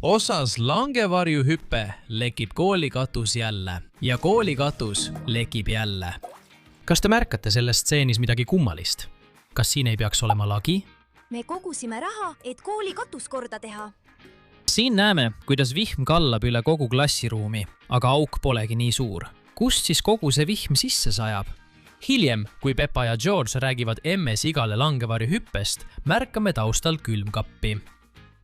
Speaker 1: Osas langevarjuhüppe lekib koolikatus jälle ja koolikatus lekib jälle. Kas te märkate selles stseenis midagi kummalist? Kas siin ei peaks olema lagi?
Speaker 5: Me kogusime raha, et kooli katus korda teha.
Speaker 1: Siin näeme, kuidas vihm kallab üle kogu klassiruumi, aga auk polegi nii suur. Kust siis kogu see vihm sisse sajab? Hiljem, kui Peppa ja George räägivad emme sigale langevarjuhüppest, märkame taustal külmkappi.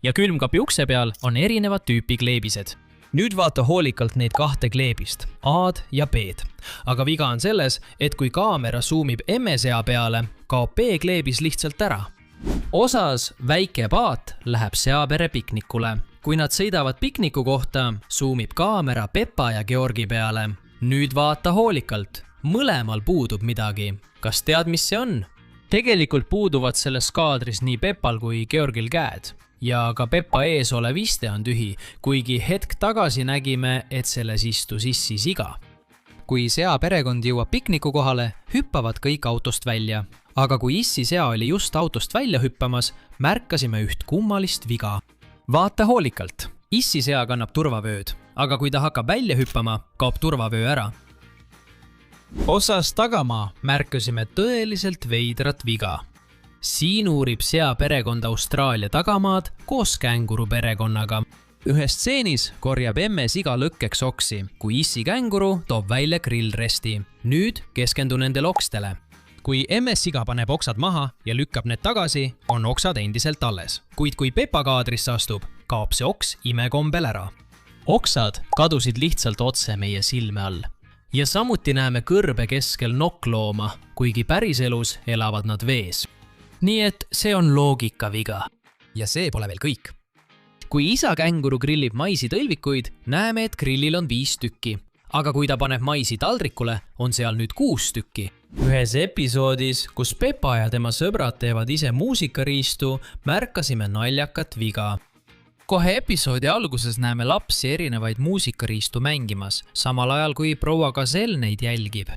Speaker 1: Ja külmkapi ukse peal on erinevad tüüpi kleebised. Nüüd vaata hoolikalt neid kahte kleebist, A-d ja B-d. Aga viga on selles, et kui kaamera zoomib emme sea peale, kaob B-kleebis lihtsalt ära. Osas väike paat läheb seapere piknikule. Kui nad sõidavad pikniku kohta, zoomib kaamera Peppa ja Georgi peale. Nüüd vaata hoolikalt. Mõlemal puudub midagi. Kas tead, mis see on? Tegelikult puuduvad selles kaadris nii Peppal kui Georgil käed. Ja ka Peppa ees olev iste on tühi, kuigi hetk tagasi nägime, et selles istus issi siga. Kui sea perekond jõuab pikniku kohale, hüppavad kõik autost välja. Aga kui issi sea oli just autost välja hüppamas, märkasime üht kummalist viga. Vaata hoolikalt. Issi sea kannab turvavööd, aga kui ta hakkab välja hüppama, kaob turvavöö ära. Osas tagamaa märkasime tõeliselt veidrat viga. Siin uurib sea perekond Austraalia tagamaad koos känguru perekonnaga. Ühes stseenis korjab emme siga lõkkeks oksi, kui issi känguru toob välja grillresti. Nüüd keskendu nendel okstele. Kui emme siga paneb oksad maha ja lükkab need tagasi, on oksad endiselt alles. Kuid kui Peppa kaadrisse astub, kaob see oks imekombel ära. Oksad kadusid lihtsalt otse meie silme all. Ja samuti näeme kõrbe keskel nokklooma, kuigi päriselus elavad nad vees. Nii et see on loogikaviga. Ja see pole veel kõik. Kui isa känguru grillib maisi tõlvikuid, näeme, et grillil on 5 tükki. Aga kui ta paneb maisi taldrikule, on seal nüüd 6 tükki. Ühes episoodis, kus Peppa ja tema sõbrad teevad ise muusikariistu, märkasime naljakat viga. Kohe episoodi alguses näeme lapsi erinevaid muusikariistu mängimas, samal ajal kui proua Gazelle neid jälgib.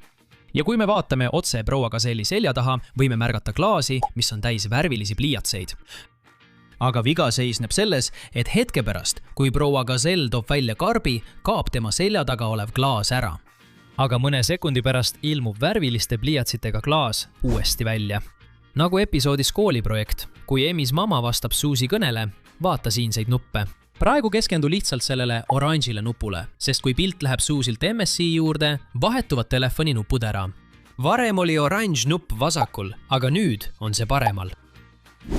Speaker 1: Ja kui me vaatame otse proua Gazelle'i selja taha, võime märgata klaasi, mis on täis värvilisi pliiatseid. Aga viga seisneb selles, et hetke pärast, kui proua Gazelle toob välja karbi, kaob tema selja taga olev klaas ära. Aga mõne sekundi pärast ilmub värviliste pliiatsitega klaas uuesti välja. Nagu episoodis kooliprojekt, kui Emis mama vastab Susi kõnele, vaata siinseid nuppe. Praegu keskendu lihtsalt sellele oranžile nupule, sest kui pilt läheb Susilt MSI juurde, vahetuvad telefoni nupud ära. Varem oli oranž nupp vasakul, aga nüüd on see paremal.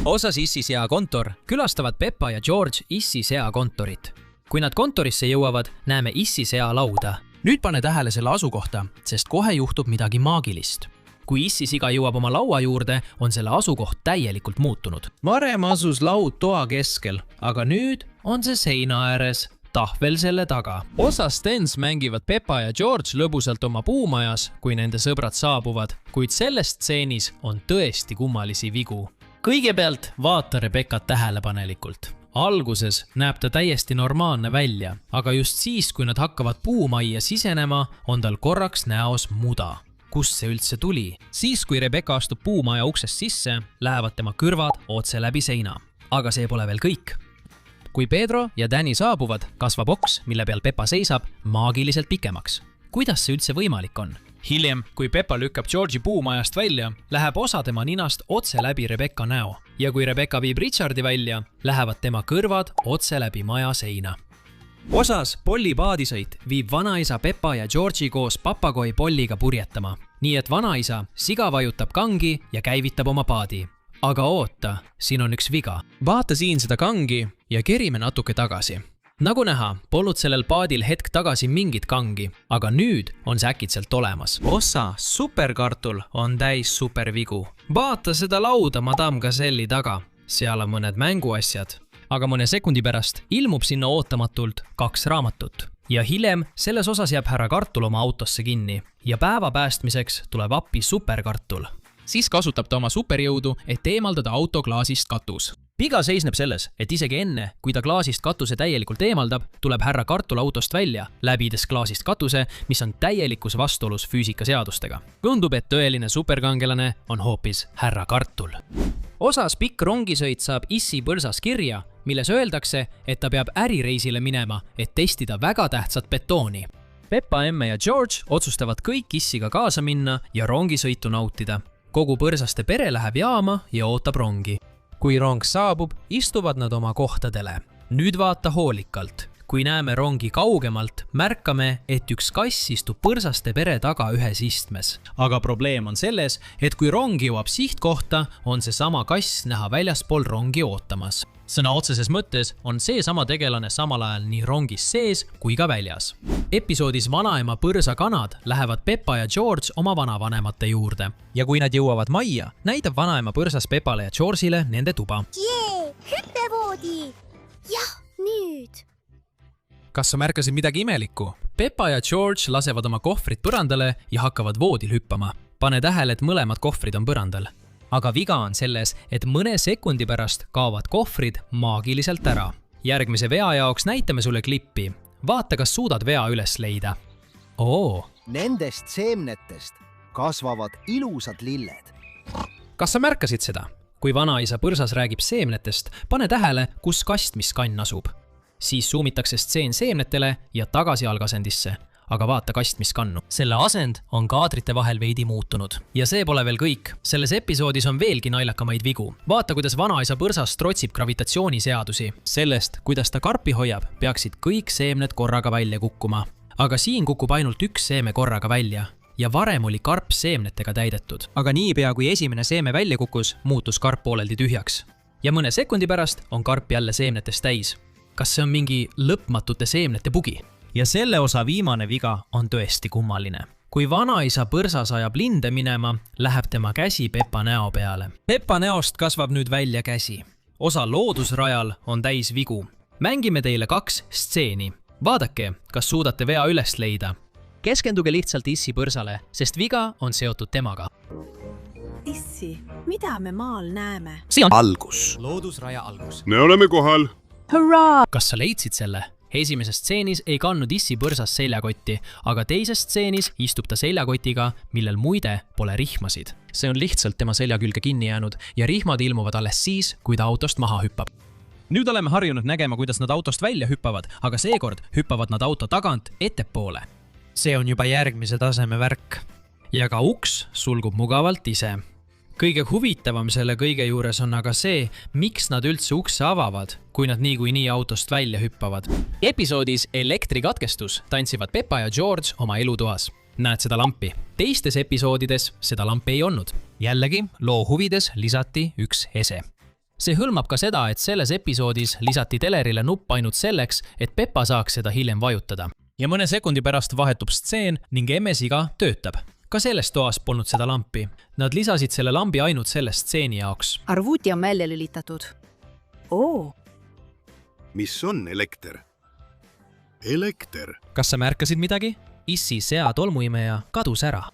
Speaker 1: Osas issisea kontor külastavad Peppa ja George issisea kontorit. Kui nad kontorisse jõuavad, näeme issisea lauda. Nüüd pane tähele selle asukohta, sest kohe juhtub midagi maagilist. Kui issisiga jõuab oma laua juurde, on selle asukoht täielikult muutunud. Varem asus laud toa keskel, aga nüüd on see seina ääres, tahvel selle taga. Osas stens mängivad Peppa ja George lõbusalt oma puumajas, kui nende sõbrad saabuvad, kuid selles stseenis on tõesti kummalisi vigu. Kõigepealt vaata Rebeccat tähelepanelikult. Alguses näeb ta täiesti normaalne välja, aga just siis, kui nad hakkavad puumajja sisenema, on tal korraks näos muda. Kust see üldse tuli? Siis, kui Rebecca astub puumaja uksest sisse, lähevad tema kõrvad otse läbi seina. Aga see pole veel kõik. Kui Pedro ja Danny saabuvad, kasvab oks, mille peal Peppa seisab, maagiliselt pikemaks. Kuidas see üldse võimalik on? Hiljem, kui Peppa lükkab George'i puumajast välja, läheb osa tema ninast otse läbi Rebecca näo. Ja kui Rebecca viib Richardi välja, lähevad tema kõrvad otse läbi maja seina. Osas Polly paadisõit viib vanaisa Peppa ja George'i koos papagoi Polliga purjetama. Nii et vanaisa siga vajutab kangi ja käivitab oma paadi. Aga oota, siin on üks viga. Vaata siin seda kangi ja kerime natuke tagasi. Nagu näha, polnud sellel paadil hetk tagasi mingit kangi, aga nüüd on see äkitselt olemas. Ossa superkartul on täis supervigu. Vaata seda lauda Madame Gazelle'i taga. seal on mõned mänguasjad, aga mõne sekundi pärast ilmub sinna ootamatult 2 raamatut. Ja hiljem selles osas jääb härra Kartul oma autosse kinni ja päeva päästmiseks tuleb appi superkartul.
Speaker 3: Siis kasutab ta oma superjõudu, et eemaldada auto klaasist katus.
Speaker 1: Viga seisneb selles, et isegi enne, kui ta klaasist katuse täielikult eemaldab, tuleb härra Kartul autost välja, läbides klaasist katuse, mis on täielikus vastuolus füüsikaseadustega. Tundub, et tõeline superkangelane on hoopis härra Kartul. Osas pikk rongisõit saab Issi põrsas kirja, milles öeldakse, et ta peab ärireisile minema, et testida väga tähtsat betooni. Peppa, Emme ja George otsustavad kõik Issiga kaasa minna ja rongisõitu nautida. Kogu põrsaste pere läheb jaama ja ootab rongi. Kui rong saabub, istuvad nad oma kohtadele. Nüüd vaata hoolikalt. Kui näeme rongi kaugemalt, märkame, et üks kass istub põrsaste pere taga ühes istmes. Aga probleem on selles, et kui rong jõuab sihtkohta, on see sama kass näha väljaspool rongi ootamas. Sõna otseses mõttes on see sama tegelane samal ajal nii rongis sees kui ka väljas. Episoodis Vanaema põrsakanad lähevad Peppa ja George oma vanavanemate juurde. Ja kui nad jõuavad majja, näitab Vanaema põrsas Peppale ja George'ile nende tuba.
Speaker 5: Jee, hüppevoodi! Jah, nüüd!
Speaker 1: Kas sa märkasid midagi imelikku? Peppa ja George lasevad oma kohvrid põrandale ja hakkavad voodil hüppama. Pane tähele, et mõlemad kohvrid on põrandal. Aga viga on selles, et mõne sekundi pärast kaovad kohvrid maagiliselt ära. Järgmise vea jaoks näitame sulle klippi. Vaata, kas suudad vea üles leida. Oo!
Speaker 6: Nendest seemnetest kasvavad ilusad lilled.
Speaker 1: Kas sa märkasid seda? Kui vanaisa põrsas räägib seemnetest, pane tähele, kus kastmiskann asub. Siis suumitakse stseen seemnetele ja tagasi algasendisse. Aga vaata kastmiskannu. Selle asend on kaadrite vahel veidi muutunud. Ja see pole veel kõik. Selles episoodis on veelgi naljakamaid vigu. Vaata, kuidas vanaisa põrsas trotsib gravitatsiooniseadusi. Sellest, kuidas ta karpi hoiab, peaksid kõik seemned korraga välja kukkuma. Aga siin kukub ainult üks seeme korraga välja. Ja varem oli karp seemnetega täidetud. Aga niipea, kui esimene seeme välja kukkus, muutus karp pooleldi tühjaks. Ja mõne sekundi pärast on karp jälle seemnetest täis. Kas see on mingi lõpmatute seemnete bugi? Ja selle osa viimane viga on tõesti kummaline. Kui vanaisa põrsas ajab linde minema, läheb tema käsi Peppa näo peale. Peppa näost kasvab nüüd välja käsi. Osa loodusrajal on täis vigu. Mängime teile 2 stseeni. Vaadake, kas suudate vea üles leida. Keskenduge lihtsalt Issi põrsale, sest viga on seotud temaga.
Speaker 7: Issi, mida me maal näeme?
Speaker 1: See on
Speaker 6: Algus.
Speaker 3: Loodusraja algus.
Speaker 8: Me oleme kohal.
Speaker 1: Kas sa leidsid selle? Esimeses stseenis ei kandnud Issi põrsas seljakotti, aga teises stseenis istub ta seljakotiga, millel muide pole rihmasid. See on lihtsalt tema selja külge kinni jäänud ja rihmad ilmuvad alles siis, kui ta autost maha hüppab. Nüüd oleme harjunud nägema, kuidas nad autost välja hüppavad, aga seekord hüppavad nad auto tagant ettepoole. See on juba järgmise taseme värk. Ja ka uks sulgub mugavalt ise. Kõige huvitavam selle kõige juures on aga see, miks nad üldse ukse avavad, kui nad nii autost välja hüppavad. Episoodis Elektrikatkestus tantsivad Peppa ja George oma elutoas. Näed seda lampi? Teistes episoodides seda lampi ei olnud. Jällegi, loo huvides lisati üks ese. See hõlmab ka seda, et selles episoodis lisati telerile nupp ainult selleks, et Peppa saaks seda hiljem vajutada. Ja mõne sekundi pärast vahetub stseen ning Emme siga töötab. Ka selles toas polnud seda lampi. Nad lisasid selle lambi ainult selle stseeni jaoks.
Speaker 4: Arvuti on välja lülitatud. Oo!
Speaker 8: Mis on elekter? Elekter.
Speaker 1: Kas sa märkasid midagi? Issi sea tolmuimeja kadus ära.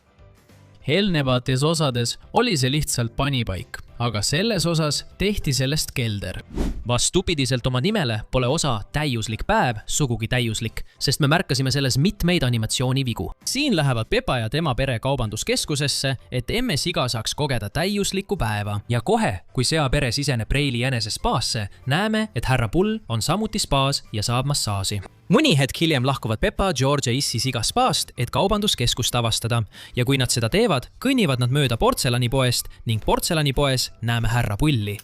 Speaker 1: Eelnevates osades oli see lihtsalt panipaik, aga selles osas tehti sellest kelder. Vastupidiselt oma nimele pole osa täiuslik päev sugugi täiuslik, sest me märkasime selles mitmeid animatsioonivigu. Siin lähevad Peppa ja tema pere kaubanduskeskusesse, et Emme siga saaks kogeda täiuslikku päeva. Ja kohe, kui sea pere siseneb Reili jänese spaasse, näeme, et härra Pull on samuti spaas ja saab massaaži. Mõni hetk hiljem lahkuvad Peppa, George ja Issi siga spaast, et kaubanduskeskust avastada. Ja kui nad seda teevad, kõnnivad nad mööda portselanipoest ning portselanipoes näeme härra Pulli.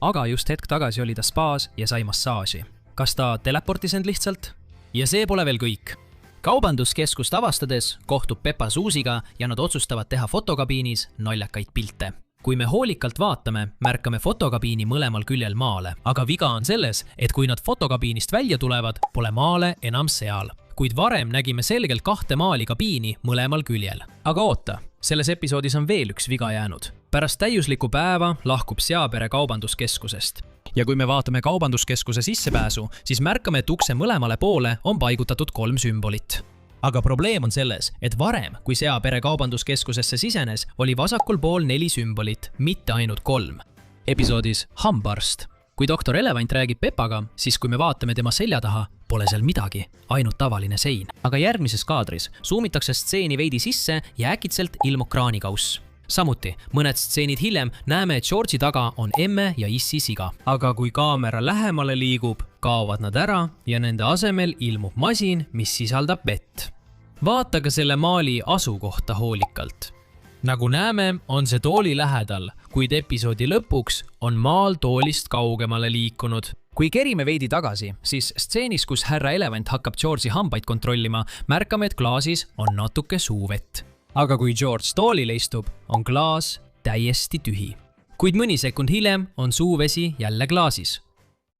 Speaker 1: Aga just hetk tagasi oli ta spaas ja sai massaaži. Kas ta teleportis end lihtsalt? Ja see pole veel kõik. Kaubanduskeskust avastades kohtub Peppa Suusiga ja nad otsustavad teha fotokabiinis naljakaid pilte. Kui me hoolikalt vaatame, märkame fotokabiini mõlemal küljel maale, aga viga on selles, et kui nad fotokabiinist välja tulevad, pole maale enam seal. Kuid varem nägime selgelt 2 maali kabiini mõlemal küljel. Aga oota, selles episoodis on veel üks viga jäänud. Pärast täiuslikku päeva lahkub seapere kaubanduskeskusest. Ja kui me vaatame kaubanduskeskuse sissepääsu, siis märkame, et ukse mõlemale poole on paigutatud 3 sümbolit. Aga probleem on selles, et varem, kui seapere kaubanduskeskusesse sisenes, oli vasakul pool 4 sümbolit, mitte ainult 3. Episoodis Hambaarst. Kui doktor Elevant räägib Pepaga, siis kui me vaatame tema selja taha, pole seal midagi, ainult tavaline sein. Aga järgmises kaadris suumitakse stseeni veidi sisse ja äkitselt ilmub kraanikauss. Samuti, mõned stseenid hiljem näeme, et George'i taga on emme ja issi siga. Aga kui kaamera lähemale liigub, kaovad nad ära ja nende asemel ilmub masin, mis sisaldab vett. Vaata selle maali asukohta hoolikalt. Nagu näeme, on see tooli lähedal, kuid episoodi lõpuks on maal toolist kaugemale liikunud. Kui kerime veidi tagasi, siis stseenis, kus härra Elevant hakkab George'i hambaid kontrollima, märkame, et klaasis on natuke suuvett. Aga kui George toolile istub, on klaas täiesti tühi. Kuid mõni sekund hiljem on suuvesi jälle klaasis.